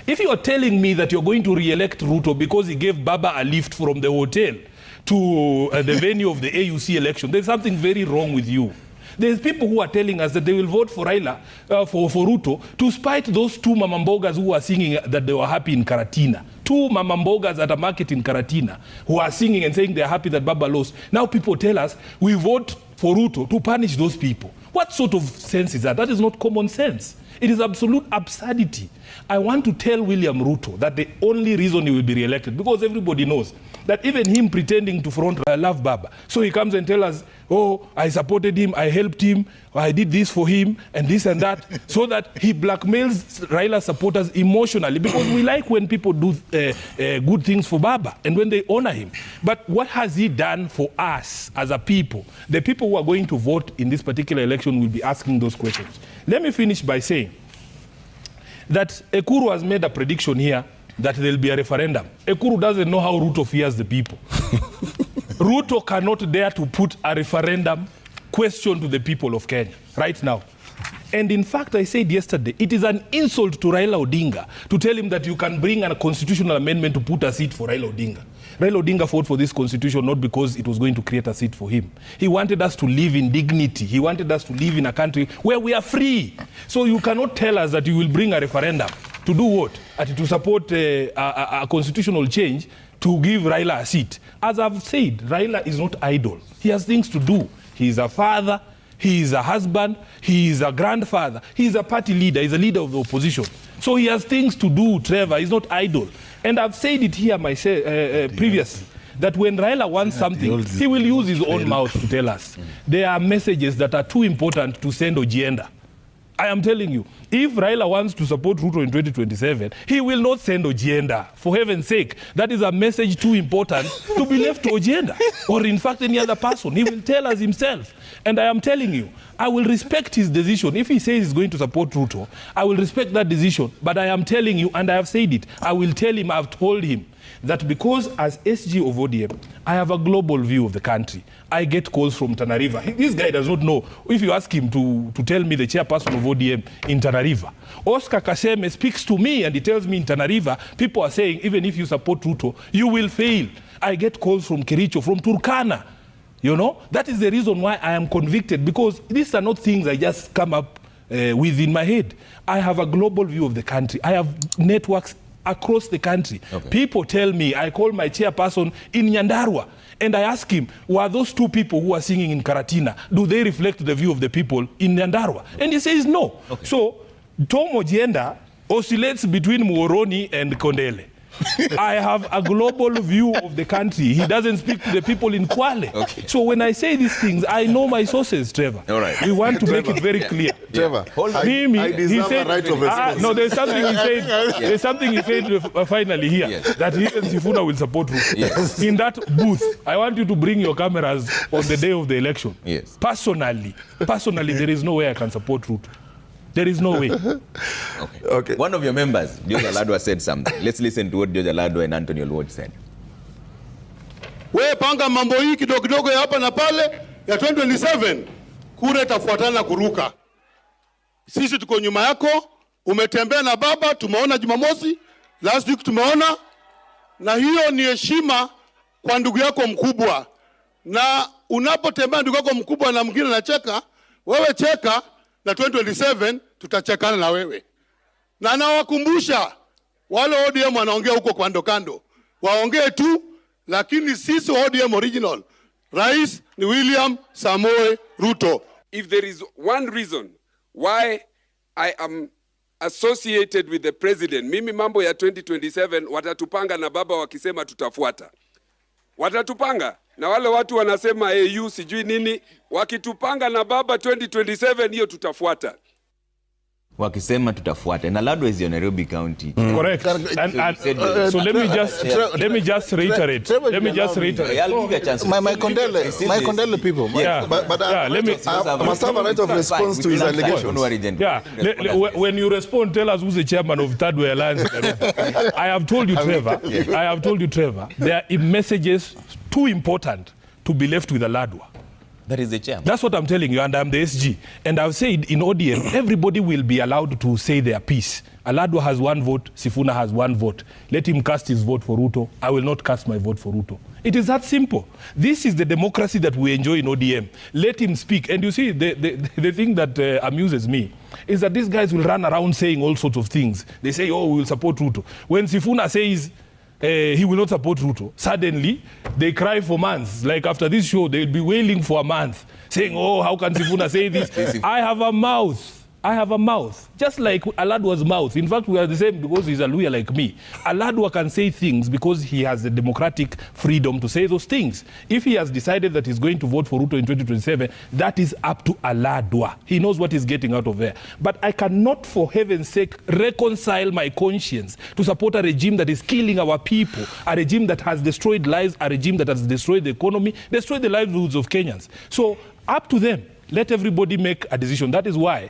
If you are telling me that you're going to re-elect Ruto because he gave Baba a lift from the hotel to the venue of the AUC election, there's something very wrong with you. There's people who are telling us that they will vote for Raila, for Ruto, to spite those two mamambogas who are singing that they were happy in Karatina. Two mamambogas at a market in Karatina who are singing and saying they're happy that Baba lost. Now people tell us we vote for Ruto to punish those people. What sort of sense is that? That is not common sense. It is absolute absurdity. I want to tell William Ruto that the only reason he will be re-elected, because everybody knows that even him pretending to front love Baba, so he comes and tells us, oh, I supported him, I helped him, I did this for him, and this and that, so that he blackmails Raila supporters emotionally, because we like when people do good things for Baba and when they honor him. But what has he done for us as a people? The people who are going to vote in this particular election will be asking those questions. Let me finish by saying that Ekuru has made a prediction here that there will be a referendum. Ekuru doesn't know how Ruto fears the people. Ruto cannot dare to put a referendum question to the people of Kenya right now. And in fact, I said yesterday, it is an insult to Raila Odinga to tell him that you can bring a constitutional amendment to put a seat for Raila Odinga. Raila Odinga fought for this constitution not because it was going to create a seat for him. He wanted us to live in dignity. He wanted us to live in a country where we are free. So you cannot tell us that you will bring a referendum to do what? To support a constitutional change to give Raila a seat. As I've said, Raila is not idle. He has things to do. He is a father. He is a husband. He is a grandfather. He is a party leader. He's a leader of the opposition. So he has things to do, Trevor. He's not idle. And I've said it here myself previously, that when Raila wants something, he will use his own mouth to tell us. There are messages that are too important to send Ojienda. I am telling you, if Raila wants to support Ruto in 2027, he will not send Ojienda. For heaven's sake, that is a message too important to be left to Ojienda, or in fact any other person. He will tell us himself. And I am telling you, I will respect his decision. If he says he's going to support Ruto, I will respect that decision. But I am telling you, and I have said it, I will tell him, I've told him, that because as SG of ODM, I have a global view of the country. I get calls from Tana River. This guy does not know. If you ask him to tell me the chairperson of ODM in Tana River, Oscar Kaseme speaks to me and he tells me in Tana River, people are saying, even if you support Ruto, you will fail. I get calls from Kericho, from Turkana. You know, that is the reason why I am convicted, because these are not things I just come up with in my head. I have a global view of the country. I have networks across the country. Okay. People tell me, I call my chairperson in Nyandarua and I ask him, were those two people who are singing in Karatina, do they reflect the view of the people in Nyandarua? And he says no. Okay. So Tom Ojienda oscillates between Muhoroni and Kondele. I have a global view of the country. He doesn't speak to the people in Kwale. Okay. So when I say these things, I know my sources, Trevor. All right. We want to make it very clear. Trevor, I deserve a right of response. No, there's something he said. There's something he said finally here, that he and Sifuna will support Ruto. Yes. In that booth, I want you to bring your cameras on the day of the election. Yes. Personally, there is no way I can support Ruto. There is no way. Okay. One of your members, George Aladwa, said something. Let's listen to what George Aladwa and Anthony Olwoj said. We panga mambo hii kidogo kidogo ya hapa na pale ya 2027 kura itafuatana kuruka. Sisi tuko nyuma yako, umetembea na baba, tumeona Jumamosi, last week tumeona, na hiyo ni heshima kwa ndugu yako mkubwa. Na unapotembea ndugu yako mkubwa na mwingine anacheka, wewe cheka, na 2027 tutachekana na wewe. Na nawakumbusha wale ODM wanaongea huko kando kando, waongee tu, lakini sisi ODM original, Rais ni William Samoei Ruto. If there is one reason why I am associated with the president, mimi mambo ya 2027 watatupanga na baba wakisema tutafuata. Watatupanga na wale watu wanasema AU sijui nini, wakitupanga na baba 2027 hiyo tutafuata. Wakisema tutafuata. Na Aladwa is your Nairobi County. Correct. So let me just reiterate. I'll give you a chance. My condole people. Yeah. But let me. I must have a right of response to his allegations. Yeah. When you respond, tell us who's the chairman of Third Way Alliance. I have told you, Trevor. There are messages too important to be left with Aladwa. That is the chairman. That's what I'm telling you, and I'm the SG. And I've said in ODM, everybody will be allowed to say their piece. Aladwa has 1 vote, Sifuna has 1 vote. Let him cast his vote for Ruto. I will not cast my vote for Ruto. It is that simple. This is the democracy that we enjoy in ODM. Let him speak. And you see, the thing that amuses me is that these guys will run around saying all sorts of things. They say, oh, we will support Ruto. When Sifuna says he will not support Ruto, suddenly they cry for months. Like after this show, they'll be wailing for a month, saying, oh, how can Sifuna say this? I have a mouth. I have a mouth, just like Aladwa's mouth. In fact, we are the same because he's a Luya like me. Aladwa can say things because he has the democratic freedom to say those things. If he has decided that he's going to vote for Ruto in 2027, that is up to Aladwa. He knows what he's getting out of there. But I cannot, for heaven's sake, reconcile my conscience to support a regime that is killing our people, a regime that has destroyed lives, a regime that has destroyed the economy, destroyed the livelihoods of Kenyans. So, up to them. Let everybody make a decision. That is why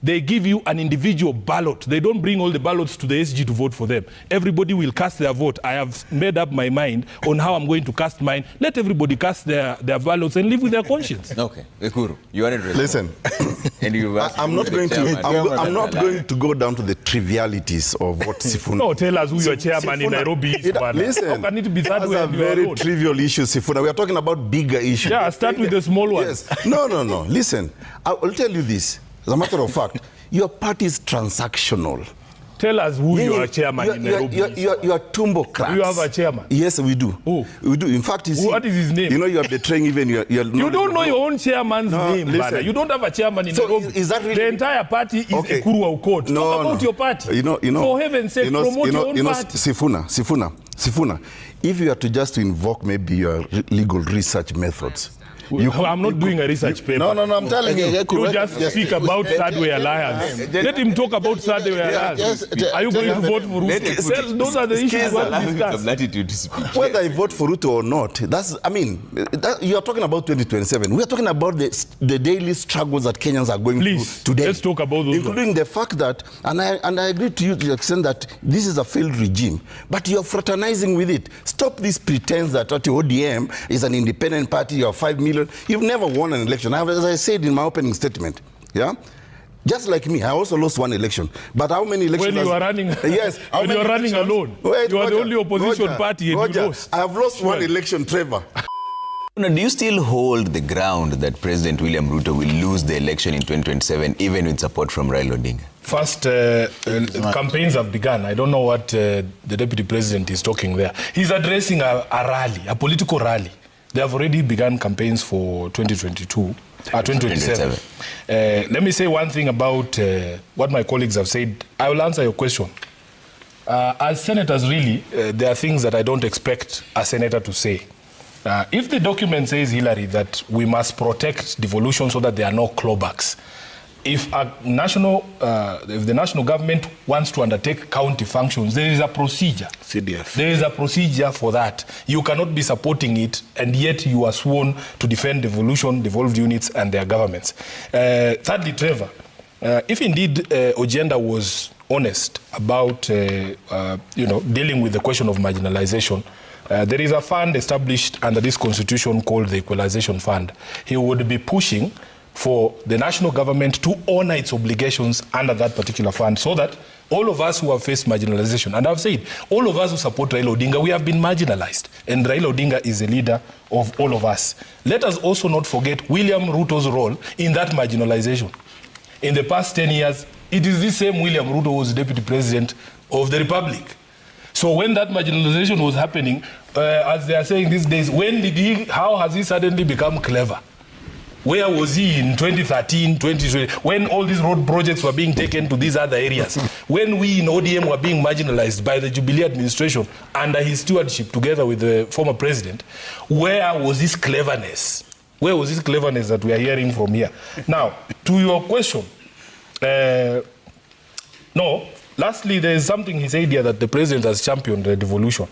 they give you an individual ballot. They don't bring all the ballots to the SG to vote for them. Everybody will cast their vote. I have made up my mind on how I'm going to cast mine. Let everybody cast their ballots and live with their conscience. Okay, Ekuru, you are interested. Listen, and I'm not going to go down to the trivialities of what Sifuna. No, tell us who your chairman in Nairobi is. Listen, how can it be that way? That's a very trivial issue, Sifuna. We are talking about bigger issues. Yeah, start with the small ones. Yes. No. Listen, I'll tell you this. As a matter of fact, your party is transactional. Tell us who your chairman in Nairobi is. You are tumbocrats. You have a chairman? Yes, we do. Who? We do. In fact, what is his name? You know, you are betraying even your you don't know your own chairman's name, brother. You don't have a chairman in Nairobi. Is that really? The entire party is Ekuru Aukot. Talk about your party. For heaven's sake, promote your own party. Sifuna, if you are to just invoke maybe your legal research methods, I'm not doing a research paper. No, I'm telling you. You just speak about Third Way Alliance. Let him talk about Third Way Alliance. Are you going to vote for Ruto? Those are the issues we discuss. Whether I vote for Ruto or not, you are talking about 2027. We are talking about the daily struggles that Kenyans are going through today. Let's talk about those. Including the fact that, and I agree to you to the extent that this is a failed regime, but you're fraternizing with it. Stop this pretense that ODM is an independent party, you're 5 million. You've never won an election. As I said in my opening statement, yeah? Just like me, I also lost 1 election. But how many elections? When you are running, yes, when you are running alone, you are the only opposition party and you lost. I have lost 1 election, Trevor. Do you still hold the ground that President William Ruto will lose the election in 2027, even with support from Raila Odinga? First, campaigns have begun. I don't know what the Deputy President is talking there. He's addressing a rally, a political rally. They have already begun campaigns for 2027. Let me say one thing about what my colleagues have said. I will answer your question. As senators, really, there are things that I don't expect a senator to say. If the document says, Hillary, that we must protect devolution so that there are no clawbacks, if the national government wants to undertake county functions, there is a procedure. CDF. There is a procedure for that. You cannot be supporting it, and yet you are sworn to defend devolution, devolved units, and their governments. Thirdly, Trevor, if indeed Ojenda was honest about dealing with the question of marginalization, there is a fund established under this constitution called the Equalization Fund. He would be pushing for the national government to honor its obligations under that particular fund, so that all of us who have faced marginalization, and I've said, all of us who support Raila Odinga, we have been marginalized, and Raila Odinga is a leader of all of us. Let us also not forget William Ruto's role in that marginalization. In the past 10 years, it is this same William Ruto who was Deputy President of the Republic. So when that marginalization was happening, as they are saying these days, how has he suddenly become clever? Where was he in 2013, 2020, when all these road projects were being taken to these other areas? When we in ODM were being marginalized by the Jubilee administration under his stewardship together with the former president, where was this cleverness? Where was this cleverness that we are hearing from here? Now, to your question, lastly, there is something he said here that the president has championed the devolution.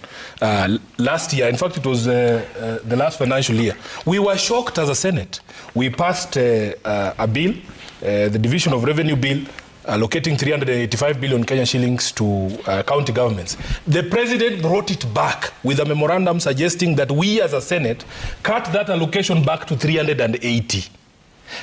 Last year, in fact, it was the last financial year, we were shocked as a Senate. We passed a bill, the Division of Revenue Bill, allocating 385 billion Kenya shillings to county governments. The president brought it back with a memorandum suggesting that we as a Senate cut that allocation back to 380.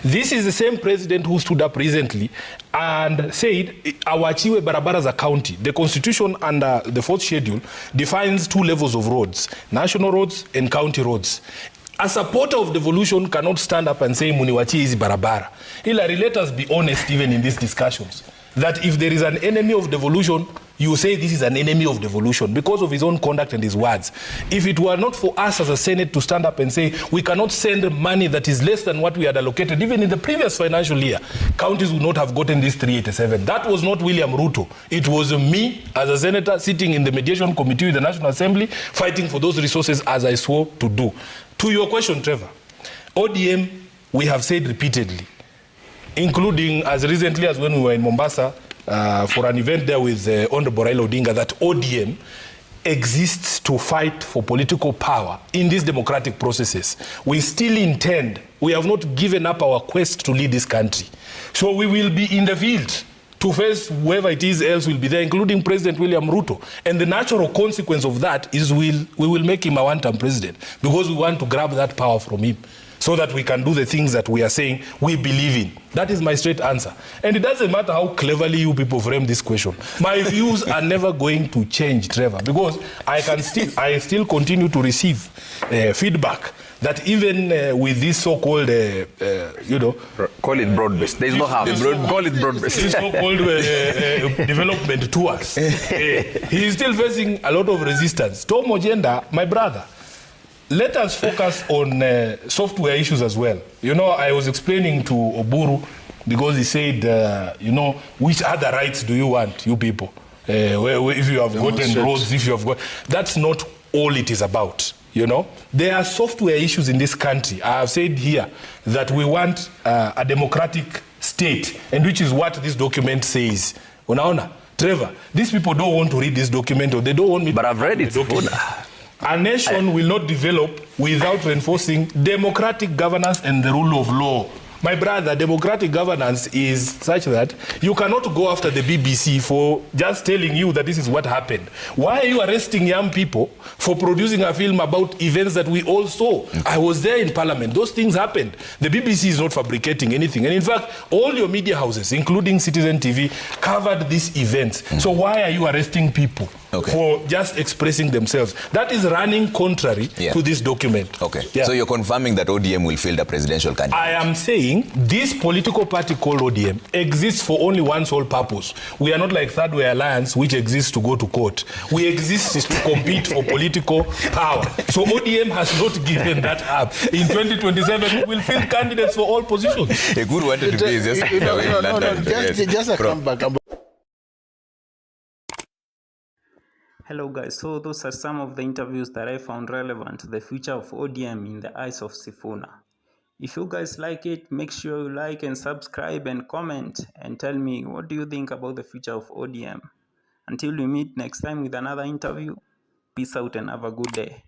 This is the same president who stood up recently and said, awachiwe barabara za county. The constitution under the 4th schedule defines 2 levels of roads, national roads and county roads. A supporter of devolution cannot stand up and say, muniwachie hizi barabara. Hilary, let us be honest even in these discussions, that if there is an enemy of devolution, you say this is an enemy of devolution because of his own conduct and his words. If it were not for us as a Senate to stand up and say we cannot send money that is less than what we had allocated, even in the previous financial year, counties would not have gotten this 387. That was not William Ruto. It was me as a senator sitting in the mediation committee with the National Assembly fighting for those resources as I swore to do. To your question, Trevor, ODM, we have said repeatedly, including as recently as when we were in Mombasa for an event there with Honorable Raila Odinga, that ODM exists to fight for political power in these democratic processes. We still intend, we have not given up our quest to lead this country. So we will be in the field to face whoever it is else will be there, including President William Ruto. And the natural consequence of that is we will make him a one-term president because we want to grab that power from him, so that we can do the things that we are saying we believe in. That is my straight answer. And it doesn't matter how cleverly you people frame this question. My views are never going to change, Trevor, because I still continue to receive feedback that even with this so-called, call it broad-based. There is no harm. Call it broad-based. This so-called development tours. He is still facing a lot of resistance. Tom Ojenda, my brother, let us focus on software issues as well. You know, I was explaining to Oburu because he said, which other rights do you want, you people? If you have gotten roads, if you have got... That's not all it is about, you know. There are software issues in this country. I have said here that we want a democratic state, and which is what this document says. Unaona, Trevor, these people don't want to read this document, or they don't want me But I've read it. A nation will not develop without reinforcing democratic governance and the rule of law. My brother, democratic governance is such that you cannot go after the BBC for just telling you that this is what happened. Why are you arresting young people for producing a film about events that we all saw? I was there in Parliament. Those things happened. The BBC is not fabricating anything. And in fact, all your media houses, including Citizen TV, covered these events. So why are you arresting people for just expressing themselves? That is running contrary to this document. Okay. Yeah. So you're confirming that ODM will field a presidential candidate? I am saying this political party called ODM exists for only one sole purpose. We are not like Third Way Alliance, which exists to go to court. We exist to compete for political power. So ODM has not given that up. In 2027, we will field candidates for all positions. A good one to be is just a comeback. Hello guys, so those are some of the interviews that I found relevant to the future of ODM in the eyes of Sifuna. If you guys like it, make sure you like and subscribe and comment and tell me what do you think about the future of ODM. Until we meet next time with another interview, peace out and have a good day.